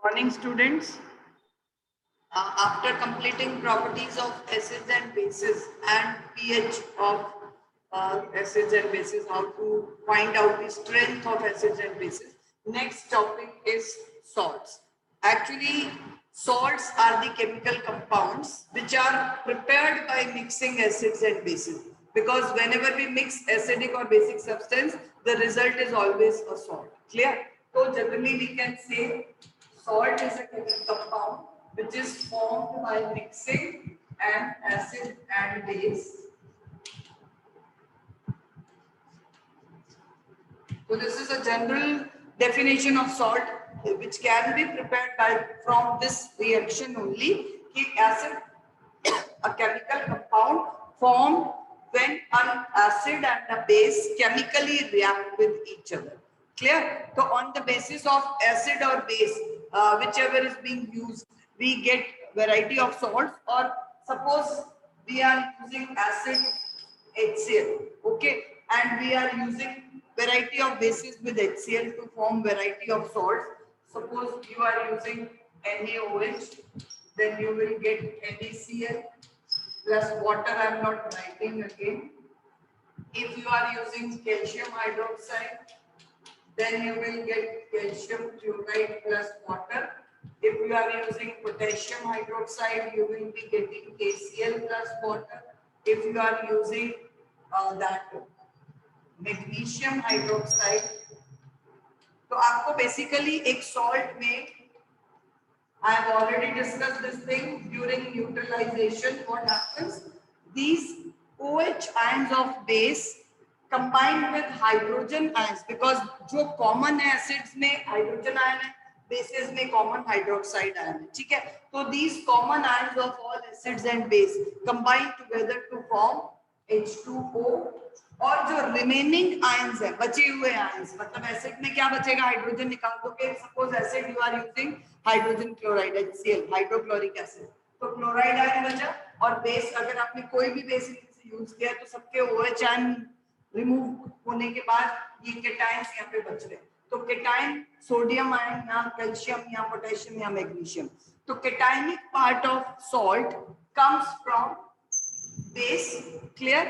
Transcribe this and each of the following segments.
Morning, students. After completing properties of acids and bases and pH of acids and bases, how to find out the strength of acids and bases. Next topic is salts. Actually, salts are the chemical compounds which are prepared by mixing acids and bases. Because whenever we mix acidic or basic substance, the result is always a salt. Clear? So generally we can say salt is a chemical compound which is formed by mixing an acid and base. So this is a general definition of salt which can be prepared by from this reaction only. Acid, a chemical compound formed when an acid and a base chemically react with each other. Clear? So on the basis of acid or base, whichever is being used, we get variety of salts. Or suppose we are using acid HCl, okay, and we are using variety of bases with HCl to form variety of salts. Suppose you are using NaOH, then you will get NaCl plus water. I am not writing again. If you are using calcium hydroxide, then you will get calcium chloride plus water. If you are using potassium hydroxide, you will be getting KCl plus water. If you are using that magnesium hydroxide, तो आपको basically एक salt में, I have already discussed this thing during neutralization. What happens? These OH ions of base combined with hydrogen ions, because जो common है acids में hydrogen ion है, bases में common hydroxide ion है, ठीक है? तो these common ions of all acids and base combine together to form H2O. और जो रिमेनिंग आयंस है, बचे हुए आयंस, मतलब एसिड में क्या बचेगा? हाइड्रोजन निकाल दोगे. Suppose acid you are using hydrogen chloride HCl, hydrochloric acid, तो क्लोराइड आयन बचा. और बेस, अगर आपने कोई भी बेस यूज किया तो सबके OH आयन रिमूव होने के बाद ये केटायंस यहाँ पे बच रहे. तो केटायन सोडियम आयन या कैल्शियम या पोटेशियम या मैग्नीशियम. तो cationic part of salt comes from base. Clear?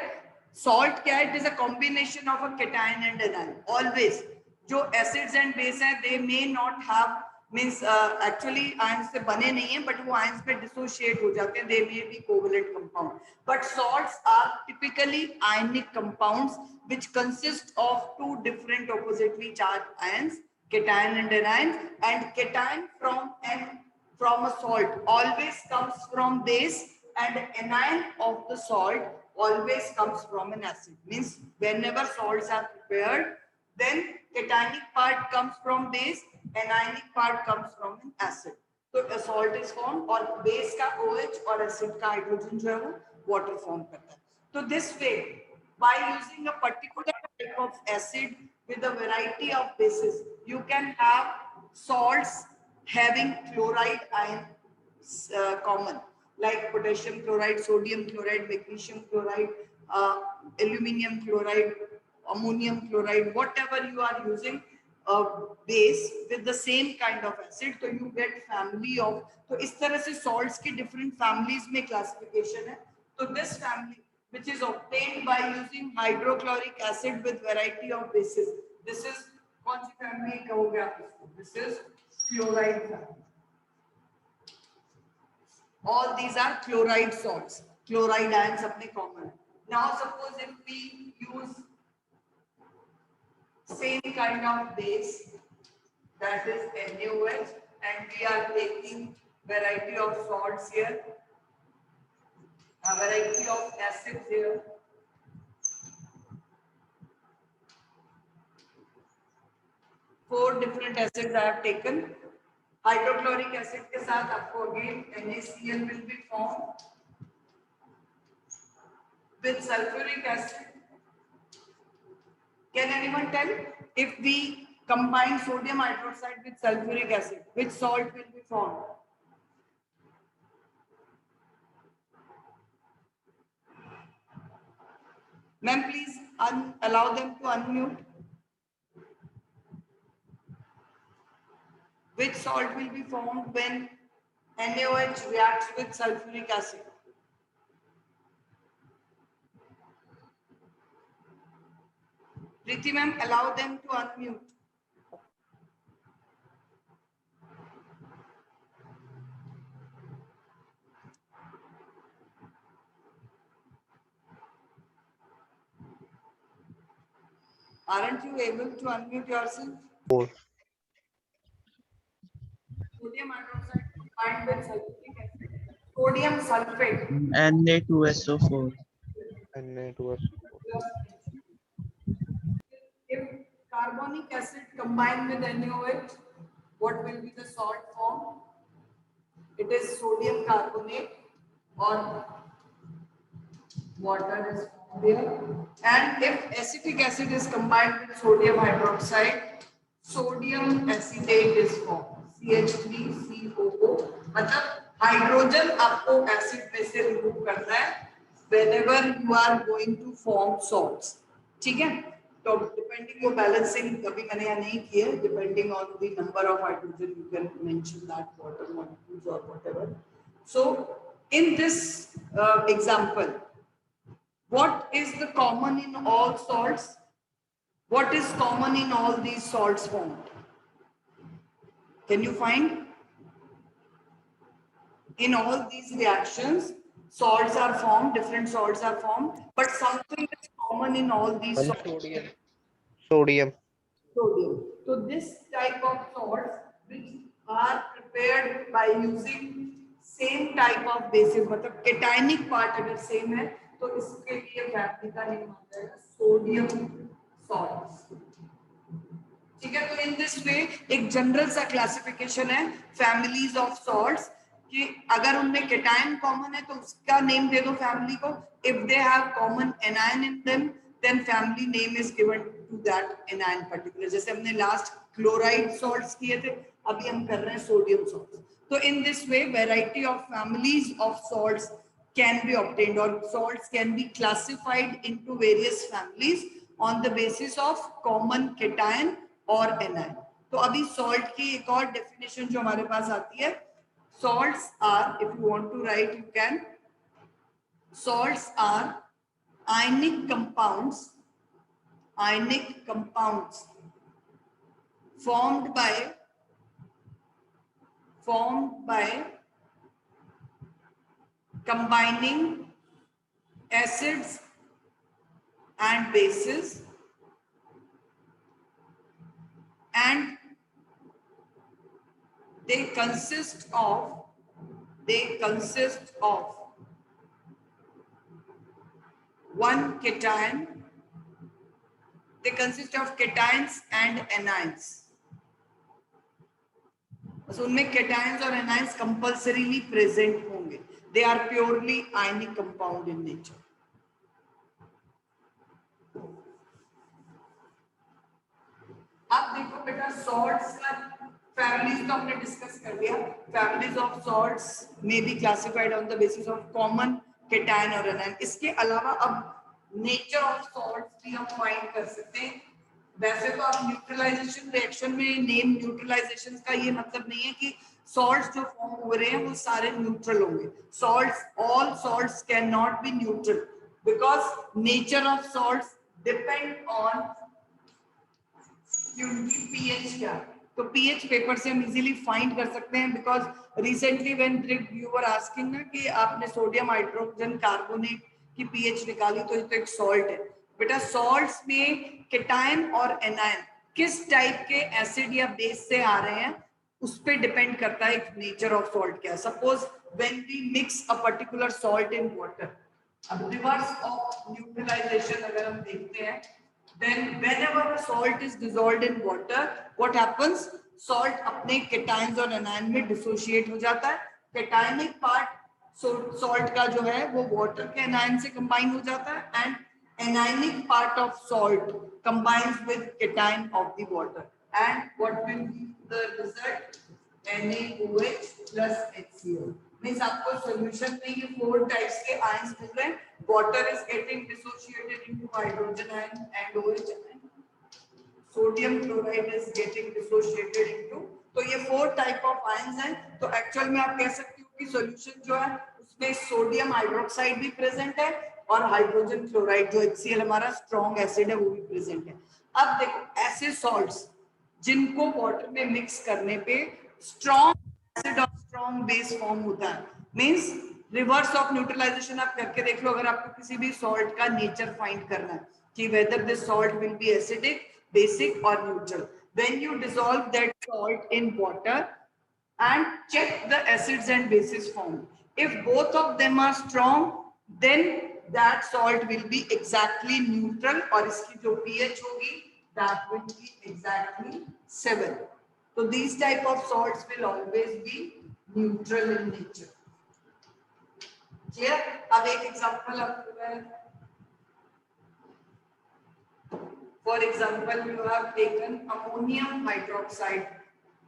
Salt क्या है? It is a combination of a cation and an ion. Always जो acids and base हैं, they may not have, means actually ions से बने नहीं हैं, but वो ions पे dissociate हो जाते हैं. They may be covalent compound. But salts are typically ionic compounds which consist of two different oppositely charged ions, cation and anion. And cation from a salt always comes from base, and anion of the salt always comes from an acid. Means whenever salts are prepared, then cationic part comes from base, anionic part comes from an acid. So a salt is formed, और base का OH और acid का hydrogen जो है वो water form करता है. So this way, by using a particular type of acid with a variety of bases, you can have salts having chloride ion common, like potassium chloride, sodium chloride, magnesium chloride, aluminum chloride, ammonium chloride, whatever you are using a base with the same kind of acid, so you get family of. तो इस तरह से salts की different families में classification है. तो this family, which is obtained by using hydrochloric acid with variety of bases, this is कौन सी family कहोगे आप इसको? This is chloride family. All these are chloride salts. Chloride ions अपने common. Now suppose if we use same kind of base, that is NaOH, and we are taking variety of salts here, a variety of acids here. Four different acids I have taken. Hydrochloric acid के साथ आपको again NaCl will be formed with sulfuric acid. Can anyone tell if we combine sodium hydroxide with sulfuric acid, which salt will be formed? Ma'am, please allow them to unmute. Which salt will be formed when NaOH reacts with sulfuric acid? Preeti ma'am, allow them to unmute. Aren't you able to unmute yourself? 4. Sodium hydroxide combined with sulfuric acid. Sodium sulfate. Na2SO4. Na2SO4. If carbonic acid combined with NaOH, what will be the salt form? It is sodium carbonate or water is formed there. And if acetic acid is combined with sodium hydroxide, sodium acetate is formed. CH3COO. मतलब hydrogen आपको acid में से remove करना है whenever you are going to form salts. ठीक है? तो depending on balancing अभी मैंने यहाँ नहीं किया है, depending on the number of hydrogen you can mention that water molecules or whatever. So in this example, what is the common in all salts? What is common in all these salts formed? Can you find? In all these reactions, salts are formed, different salts are formed, but something is common in all these salts. Sodium. Sodium. So this type of salts which are prepared by using same type of bases, मतलब cationic part अगर same है तो इसके लिए family का name आ जाएगा sodium salts. ठीक है, तो इन दिस वे एक जनरल सा क्लासिफिकेशन है फैमिलीज ऑफ सॉल्ट्स कि अगर उनमें केटायन कॉमन है तो उसका नेम दे दो फैमिली को. If they have common anion in them then family name is given to that anion particular. जैसे हमने लास्ट क्लोराइड सॉल्ट्स किए थे, अभी हम कर रहे हैं सोडियम सॉल्ट्स. तो in this way variety of families of salts can be obtained or salts can be classified into various families on the basis of common cation or anion. तो अभी salt की एक और definition जो हमारे पास आती है, salts are, if you want to write you can, salts are ionic compounds formed by combining acids and bases and they consist of one cation. They consist of cations and anions. So उनमें cations और anions compulsorily present होंगे. They are purely ionic compound in nature. अब देखो बेटा salts का families तो हमने discuss कर लिया. Families of salts may be classified on the basis of common cation और anion. इसके अलावा अब nature of salts भी हम find कर सकते हैं. वैसे तो आप न्यूट्रलाइजेशन रिएक्शन में नेम न्यूट्रलाइजेशन का ये मतलब नहीं है कि सॉल्ट्स जो फॉर्म हो रहे हैं वो सारे न्यूट्रल होंगे. Salts, all salts can not be neutral because nature of salts depend on उनकी पीएच क्या है. तो पीएच पेपर से हम इजीली फाइंड कर सकते हैं because recently when you were asking ना कि आपने सोडियम हाइड्रोजन कार्बोनेट की पीएच निकाली तो ये तो एक सॉल्ट है. बेटा सॉल्ट्स में केटायन और एनायन किस टाइप के एसिड या बेस से आ रहे हैं उस पे डिपेंड करता है नेचर ऑफ सॉल्ट क्या है. Suppose when we mix a particular salt in water, अब रिवर्स ऑफ न्यूट्रलाइजेशन अगर हम देखते हैं, then whenever a salt is dissolved in water, what happens? Salt अपने cations और anion में dissociate हो जाता है. Cationic part salt का जो है वो water के anion से combine हो जाता है and anionic part of salt combines with cation of the water. And what will be the result? NaOH plus HCl. Means आपको solution में ये 4 types के ions मिल रहे हैं. Water is getting dissociated into hydrogen ion and OH ion. Sodium chloride is getting dissociated into तो ये 4 type of ions हैं। तो एक्चुअल में आप कह सकते हो कि सॉल्यूशन जो है उसमें सोडियम हाइड्रोक्साइड भी प्रेजेंट है और हाइड्रोजन क्लोराइड जो HCl हमारा स्ट्रॉन्ग एसिड है वो भी प्रेजेंट है। अब देखो ऐसे सॉल्ट्स जिनको वाटर में मिक्स करने पे स्ट्रॉन्ग एसिड और स्ट्रॉन्ग बेस फॉर्म होता है, मींस रिवर्स ऑफ न्यूट्रलाइजेशन आप करके देख लो। अगर आपको किसी भी सॉल्ट का नेचर फाइंड करना है कि whether this salt will B acidic, basic और neutral, when you dissolve that salt in water and check the acids and bases form, if both of them are strong then that salt will be exactly neutral और इसकी जो pH होगी that will be exactly 7. so these type of salts will always be neutral in nature. clear? अब एक example आपको मैं, for example you have taken ammonium hydroxide,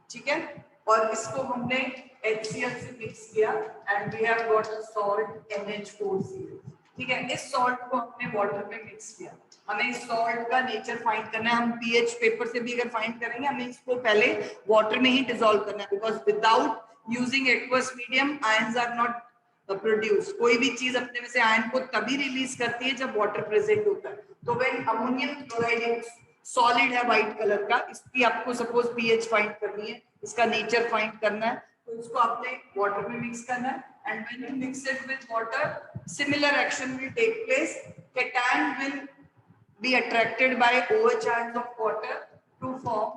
ठीक है, और इसको हमने HCl से मिक्स किया and we have got a salt NH4Cl, ठीक है। इस सॉल्ट को हमने वाटर में मिक्स किया, हमें इस सॉल्ट का नेचर फाइंड करना है। हम पीएच पेपर से भी अगर फाइंड करेंगे हमें इसको पहले वाटर में ही डिसॉल्व करना है, because without using aqueous medium ions are not produce. कोई भी चीज अपने में से आयन को तभी रिलीज करती है जब वाटर प्रेजेंट होता है। तो व्हेन अमोनियम क्लोराइड सॉलिड है व्हाइट कलर का, इसकी आपको सपोज पीएच फाइंड करनी है, इसका नेचर फाइंड करना है, तो इसको आपने वाटर में मिक्स करना है and when you mix it with water similar action will take place. cation will be attracted by OH ions of water to form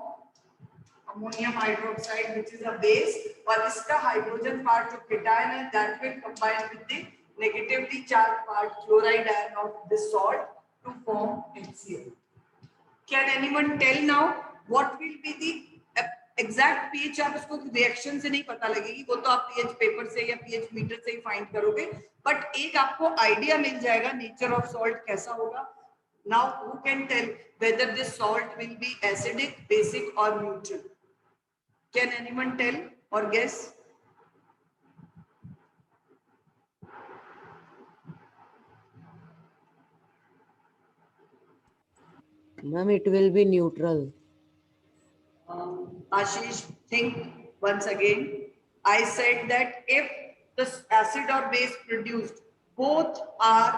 ammonium hydroxide which is a base, और इसका hydrogen part जो cation है that will combine with the negatively charged part chloride ion of this salt to form HCl. Can anyone tell now what will be the exact pH? आप इसको reaction से नहीं पता लगेगी, वो तो आप pH पेपर से या pH मीटर से ही फाइंड करोगे, बट एक आपको आइडिया मिल जाएगा नेचर ऑफ सॉल्ट कैसा होगा। Now who can tell whether this salt will be acidic, basic or neutral? Can anyone tell or guess? Ma'am, it will be neutral. Ashish, think once again. I said that if the acid or base produced both are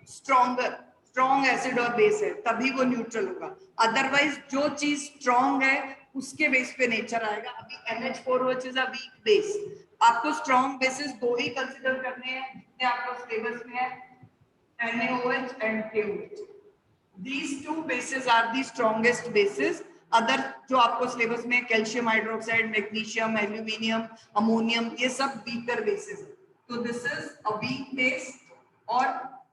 stronger, strong acid और base है, तभी वो neutral होगा। Otherwise जो चीज strong है उसके base पे नेचर आएगा। अभी NH4 which is a weak base, आपको स्ट्रॉन्ग बेसिस दो ही कंसीडर करने हैं जितने आपको सिलेबस में है, NaOH and KOH. These two bases are the strongest bases. Other जो आपको सिलेबस में calcium hydroxide, magnesium, aluminium, ammonium, ये सब वीकर बेसिस है। तो this is a weak base. और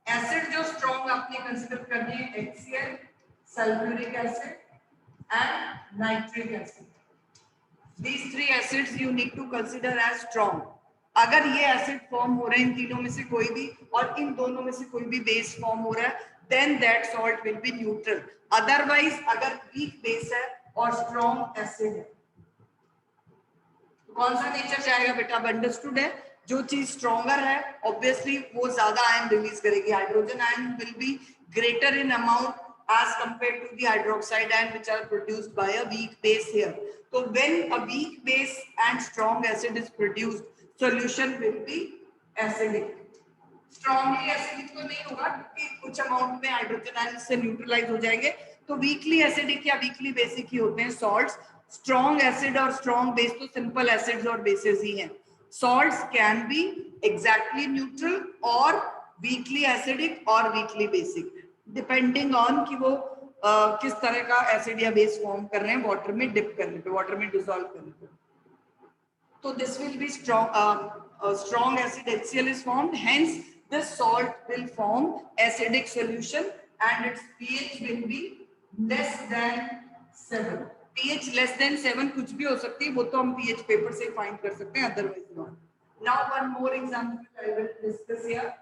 एसिड जो स्ट्रॉन्ग आपने कंसीडर करनी है HCl, sulphuric acid and nitric acid. These three acids you need to consider as strong. अगर ये एसिड फॉर्म हो रहे हैं इन तीनों में से कोई भी, और इन दोनों में से कोई भी बेस फॉर्म हो रहा है, then that salt will be neutral. Otherwise अगर वीक बेस है और स्ट्रॉन्ग एसिड है, तो कौन सा नेचर जाएगा बेटा? अब अंडरस्टूड है, जो चीज स्ट्रॉन्गर है ऑब्वियसली वो ज्यादा आयन रिलीज करेगी। Hydrogen ion will be greater in amount as compared to the hydroxide ion which are produced by a weak base here. So when a weak base and strong acid is produced, solution will be acidic. Strongly acidic तो नहीं होगा क्योंकि कुछ amount में hydrogen ion से neutralise हो जाएंगे, तो वीकली एसिडिक या वीकली बेसिक ही होते हैं सॉल्ट्स। स्ट्रॉन्ग एसिड और स्ट्रॉन्ग बेस तो सिंपल एसिड्स और बेसेस ही हैं। Salts can be exactly neutral और वीकली एसिडिक और वीकली बेसिक, डिपेंडिंग ऑन कि वो किस तरह का एसिड या बेस फॉर्म कर रहे हैं वाटर में डिप करने पे, वाटर में डिसॉल्व करने पे। तो this will be strong acid HCl is formed, hence this salt will form acidic solution and its pH will be less than 7. pH less than 7 कुछ भी हो सकती है, वो तो हम pH पेपर से फाइंड कर सकते हैं, otherwise not. Now one more example I will discuss here.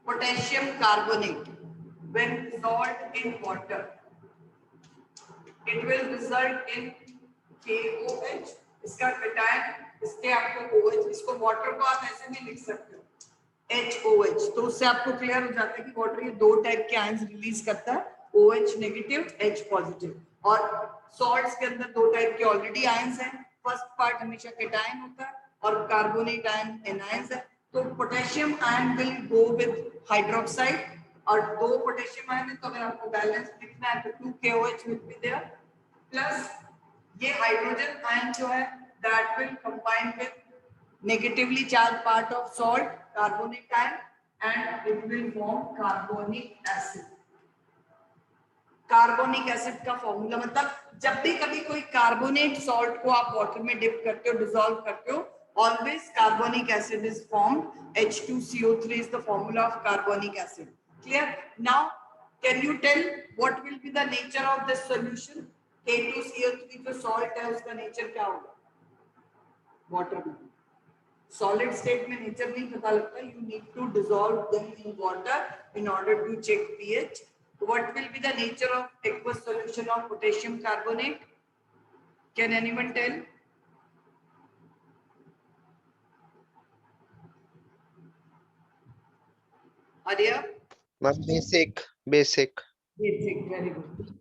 Potassium carbonate when dissolved in water, it will result in KOH, इसका cation, इसके आपको OH, इसको वाटर को आप ऐसे भी लिख सकते हो HOH, तो उससे आपको क्लियर हो जाता है कि वाटर ये दो टाइप के आयंस रिलीज करता है, OH नेगेटिव, H पॉजिटिव। और सॉल्ट्स के अंदर दो टाइप के ऑलरेडी आयंस हैं, फर्स्ट पार्ट हमेशा केटायन होता है और कार्बोनेट आयन एनायंस है। तो potassium ion will go with hydroxide, और दो पोटेशियम आयन है तो अगर आपको बैलेंस लिखना है तो 2KOH will be there, plus ये हाइड्रोजन आयन जो है that will combine with negatively charged part of salt, carbonic ion, and it will form carbonic acid. Carbonic acid का फॉर्मूला मतलब जब भी कभी कोई कार्बोनेट सॉल्ट को आप वाटर में डिप करते हो, डिसॉल्व करते हो, always carbonic acid is formed. H2CO3 is the formula of carbonic acid. Clear? Now, can you tell what will be the nature of this solution? K2CO3 जो salt है उसका nature क्या होगा? Water में. Solid state में nature नहीं पता लगता, you need to dissolve them in water in order to check pH. What will be the nature of aqueous solution of potassium carbonate? Can anyone tell? Arya? Basic. Basic, very good.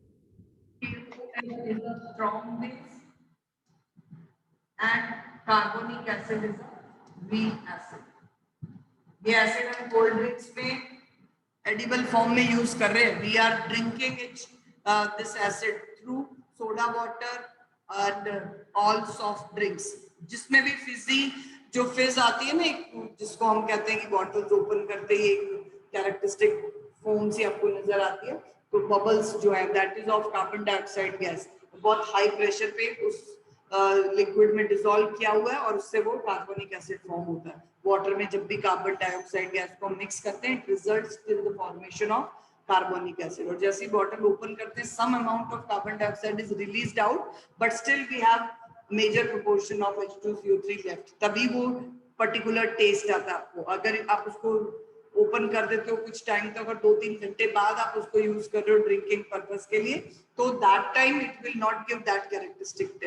POH is a strong base and carbonic acid is a weak acid. ये acid हम cold drinks में edible form में use कर रहे हैं, we are drinking it this acid through soda water and all soft drinks, जिसमें भी Fiji जो फिज आती है ना, जिसको हम कहते हैं कि बॉटल्स ओपन करते ही एक कैरेक्टरिस्टिक फोम सी आपको नजर आती है, तो बबल्स जो है that is of carbon dioxide gas, बहुत हाई प्रेशर पे उस लिक्विड में डिसॉल्व किया हुआ है और उससे वो कार्बोनिक एसिड फॉर्म होता है। वाटर में जब भी कार्बन डाइऑक्साइड गैस को मिक्स करते हैं, it results in the formation of carbonic acid, और जैसे ही बॉटल ओपन करते हैं some amount of carbon dioxide is released out, but still we have major proportion of H2CO3 left, तभी वो पर्टिकुलर टेस्ट आता है आपको। अगर आप उसको ओपन कर देते हो कुछ टाइम तक और 2-3 घंटे बाद आप उसको यूज कर रहे हो ड्रिंकिंग पर्पस के लिए, तो that time it will not give that characteristic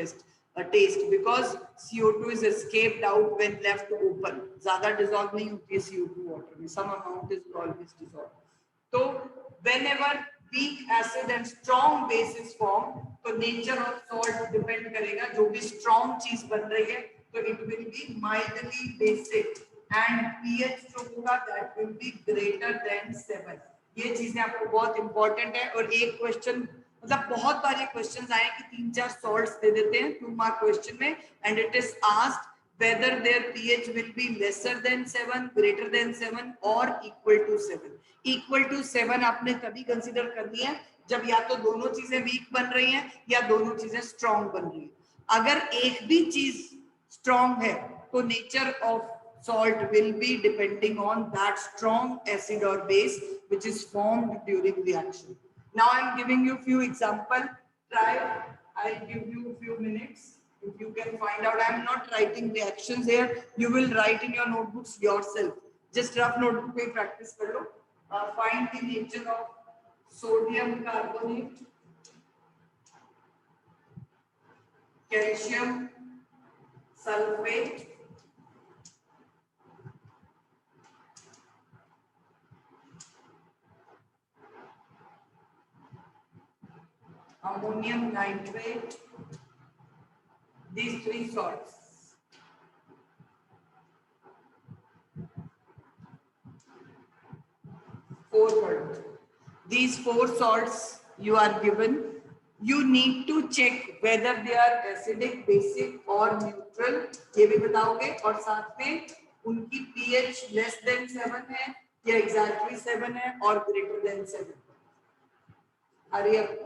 taste because CO2 is escaped out when left open. ज़्यादा dissolve नहीं होती है CO2 water में, some amount is always dissolved. तो whenever weak acid and strong base is formed, तो nature of salt depend करेगा, जो भी strong चीज बन रही है तो it will be mildly basic and pH जो होगा that will be greater than 7. ये चीजें आपको बहुत इंपॉर्टेंट है। और एक क्वेश्चन मतलब बहुत बार ये क्वेश्चंस आए कि 3-4 सॉल्ट्स दे देते हैं 2 मार्क क्वेश्चन में, and it is asked whether their pH will be lesser than 7, greater than 7 or equal to 7. Equal to 7 आपने तभी कंसीडर करनी है जब या तो दोनों चीजें वीक बन रही हैं या दोनों चीजें स्ट्रॉन्ग बन रही हैं। अगर एक भी चीज स्ट्रॉन्ग है तो nature of salt will be depending on that strong acid or base which is formed during reaction. Now I am giving you few example. Try. I'll give you a few minutes. If you can find out, I am not writing reactions here. You will write in your notebooks yourself. Just rough notebook पे practice कर लो. Find the nature of sodium carbonate, calcium sulfate, ammonium nitrate, these 3 salts. 4 salts. These 4 salts you are given. You need to check whether they are acidic, basic or neutral. ये भी बताओगे, और साथ में उनकी pH less than 7 है या exactly 7 है और greater than 7. Hurry up.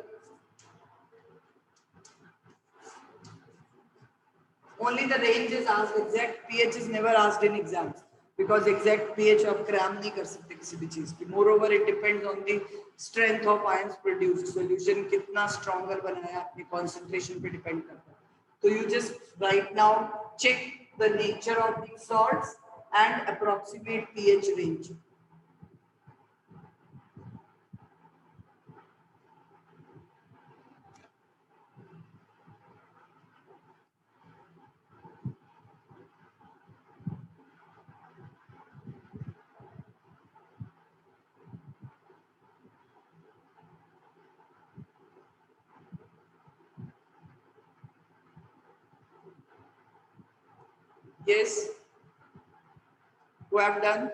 Only the range is asked. Exact pH is never asked in exams because exact pH आप क्रैम नहीं कर सकते किसी भी चीज की. Moreover, it depends on the strength of ions produced. Solution कितना stronger बनाया अपनी concentration पे depend करता है. So you just right now check the nature of these salts and approximate pH range. Yes. Who have done?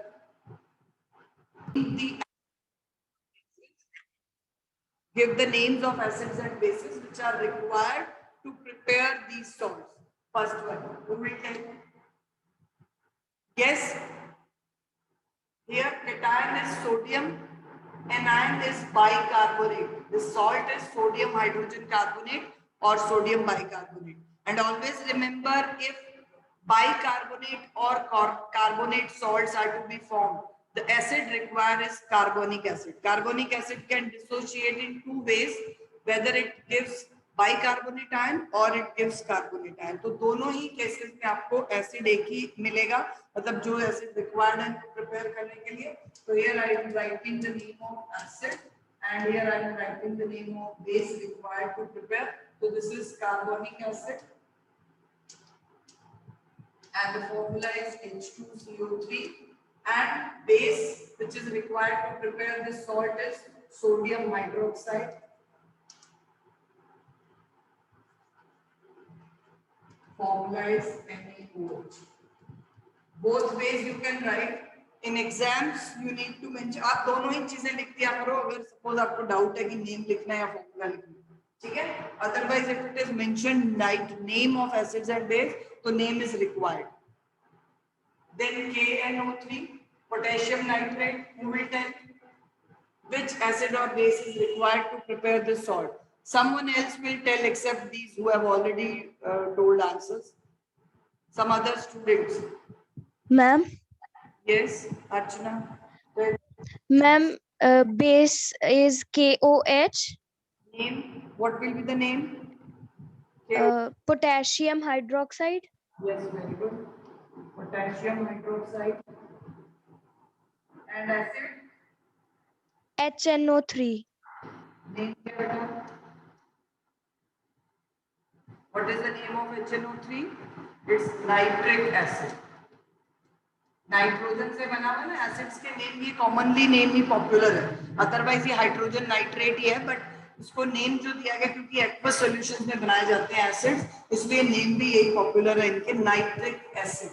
Give the names of acids and bases which are required to prepare these salts. First one. Who will tell? Yes. Here cation is sodium, anion is bicarbonate. The salt is sodium hydrogen carbonate or sodium bicarbonate. And always remember, if bicarbonate or carbonate salts are to be formed, the acid required is carbonic acid. Carbonic acid can dissociate in two ways, whether it gives bicarbonate ion और it gives carbonate ion. तो दोनों ही cases में आपको acid एक ही मिलेगा, मतलब जो acid required है प्रिपेयर करने के लिए. तो here I am writing the name of acid and here I am writing the name of base required to prepare. तो this is carbonic acid and the formula is H2CO3, and base which is required to prepare this salt is sodium hydroxide. Formula is NaOH. Both ways you can write. In exams you need to mention. आप दोनों ही चीजें लिख दिया करो अगर suppose आपको doubt है कि name लिखना है या formula लिखना है, ठीक है? Otherwise if it is mentioned like name of acids and base, तो name is required. Then KNO3, potassium nitrate. You will tell which acid or base is required to prepare this salt. Someone else will tell except these who have already told answers. Some other students. Ma'am, Yes, Archana. ma'am, base is KOH. Name. What will be the name? Potassium hydroxide. Yes, very good. Potassium hydroxide. And acid. HNO3. Name क्या बेटा? What is the name of HNO3? It's nitric acid. Nitrogen से बना हुआ ना acids के name, ये commonly name ही popular है. Otherwise ये हाइड्रोजन नाइट्रेट ही है, बट उसको नेम जो दिया गया क्योंकि एक्वस सॉल्यूशंस में बनाए जाते हैं एसिड्स, इसलिए नेम भी यही पॉपुलर है इनके, नाइट्रिक एसिड.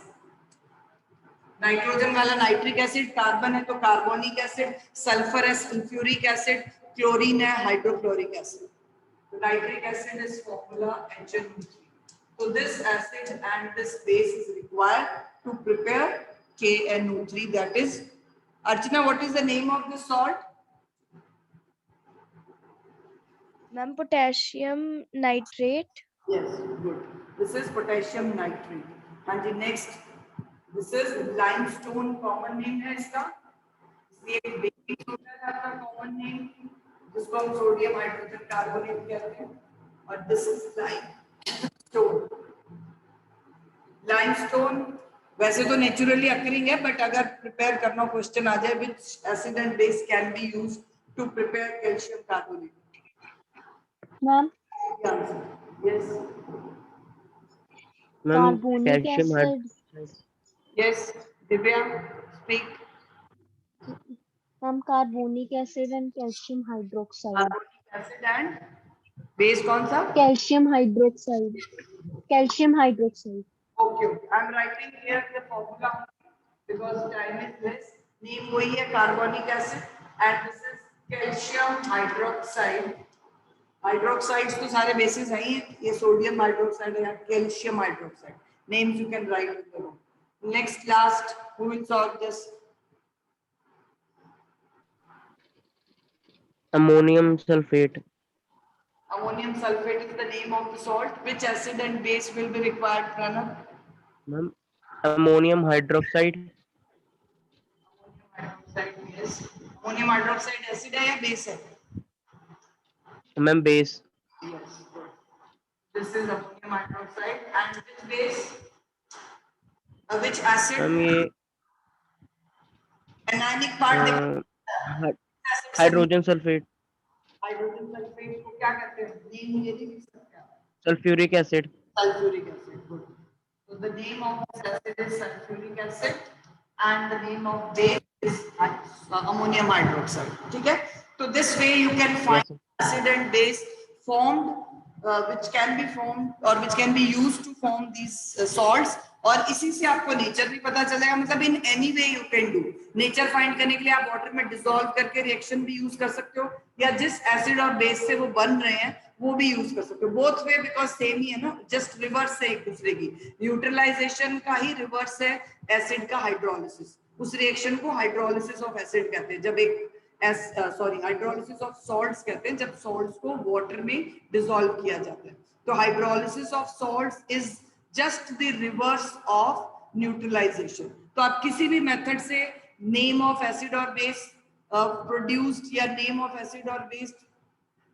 नाइट्रोजन वाला नाइट्रिक एसिड, कार्बन है तो कार्बोनिक एसिड, सल्फर है सल्फ्यूरिक एसिड, क्लोरीन है hydrochloric acid. Nitric acid is formula HNO3. So this acid and this base is required to prepare KNO3. That is, Archana, what is the name of the salt? Ma'am, potassium nitrate. Yes, good. This is potassium nitrate. And the next, this is limestone. Common name है इसका. इसलिए baking soda है आपका common name, जिसको हम sodium hydrogen carbonate कहते हैं. और this is limestone. Limestone वैसे तो नेचुरली अकरिंग है, बट अगर प्रिपेयर करना क्वेश्चन आ जाए, which acid and base can be used to prepare calcium carbonate? Ma'am, Yes. Ma'am, carbonic calcium acid. Yes. Divya, speak. Ma'am, carbonic acid and calcium hydroxide. Carbonic acid and base कौन सा? Calcium hydroxide. Calcium hydroxide. Okay, okay. I'm writing here the formula because time is less. Name वही है carbonic acid and this is calcium hydroxide. Hydroxides तो सारे bases हैं ही, ये sodium hydroxide है, calcium hydroxide. Names you can write with the note. Next, last, who will solve this? ammonium sulfate. Ammonium sulfate is the name of the salt. Which acid and base will be required, Pranav? Ma'am, ammonium hydroxide. Yes. Ammonium hydroxide acid है या base है? Ma'am, base. Yes. Good. This is ammonium hydroxide and which base? Which acid? Ma'am, ये Anionic part. hydrogen sulfate. Hydrogen sulphate को क्या कहते हैं? Name मुझे नहीं लिख सकते आप. Sulfuric acid. Sulfuric acid. Good. So the name of this acid is sulfuric acid and the name of base is ammonium hydroxide. ठीक है? So this way you can find acid and base formed, which can be formed or which can be used to form these salts, और इसी से आपको nature भी पता चलेगा, मतलब इन any way you can do. Nature find करने के लिए आप वाटर में डिसॉल्व करके रिएक्शन भी यूज कर सकते हो, या जिस एसिड और बेस से वो बन रहे हैं वो भी यूज कर सकते हो। बोथ वे बिकॉज सेम ही है ना, जस्ट रिवर्स है एक दूसरे की। न्यूट्रलाइजेशन का ही रिवर्स है एसिड का हाइड्रोलिसिस। उस रिएक्शन को हाइड्रोलिसिस ऑफ एसिड कहते हैं, जब एक हाइड्रोलिसिस ऑफ सॉल्ट्स कहते हैं, जब सॉल्ट्स को वाटर में डिसॉल्व किया जाता है। तो hydrolysis of salts is just the reverse of neutralization. तो आप किसी भी मेथड से नेम ऑफ एसिड और बेस प्रोड्यूस्ड या नेम ऑफ एसिड और base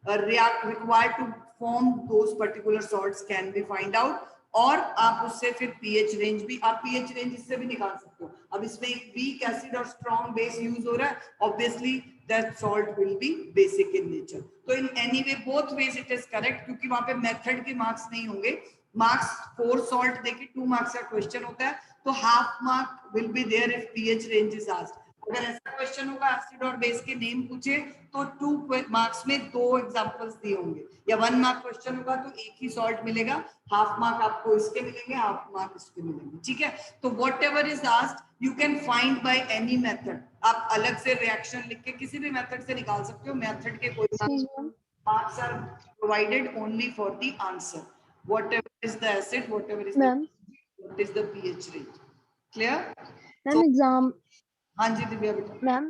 required to form those particular salts can be find out, और आप उससे फिर pH रेंज भी, आप pH रेंज इससे भी निकाल सकते हो। अब इसमें एक वीक एसिड और स्ट्रॉन्ग बेस यूज हो रहा है, obviously that salt will be basic in nature. तो in any way both ways it is correct, क्योंकि वहां पे मेथड के मार्क्स नहीं होंगे। मार्क्स 4 सॉल्ट देके 2 मार्क्स का क्वेश्चन होता है, तो half mark will be there if pH range is asked. अगर ऐसा क्वेश्चन होगा एसिड और बेस के नेम पूछे तो 2 मार्क्स में 2 एग्जांपल्स दिए होंगे, या 1 मार्क क्वेश्चन होगा तो एक ही सॉल्ट मिलेगा, हाफ मार्क आपको इसके मिलेंगे, हाफ मार्क इसके मिलेंगे, ठीक है। तो what ever is asked you can find by any method. आप अलग से रिएक्शन लिख के किसी भी मेथड से निकाल सकते हो, मेथड के कोई Excuse me. Marks are provided only for the answer. whatever is the acid, whatever is the Ma'am. what is the pH range, clear? Ma'am, exam. हाँ जी दिव्या बेटा। Ma'am,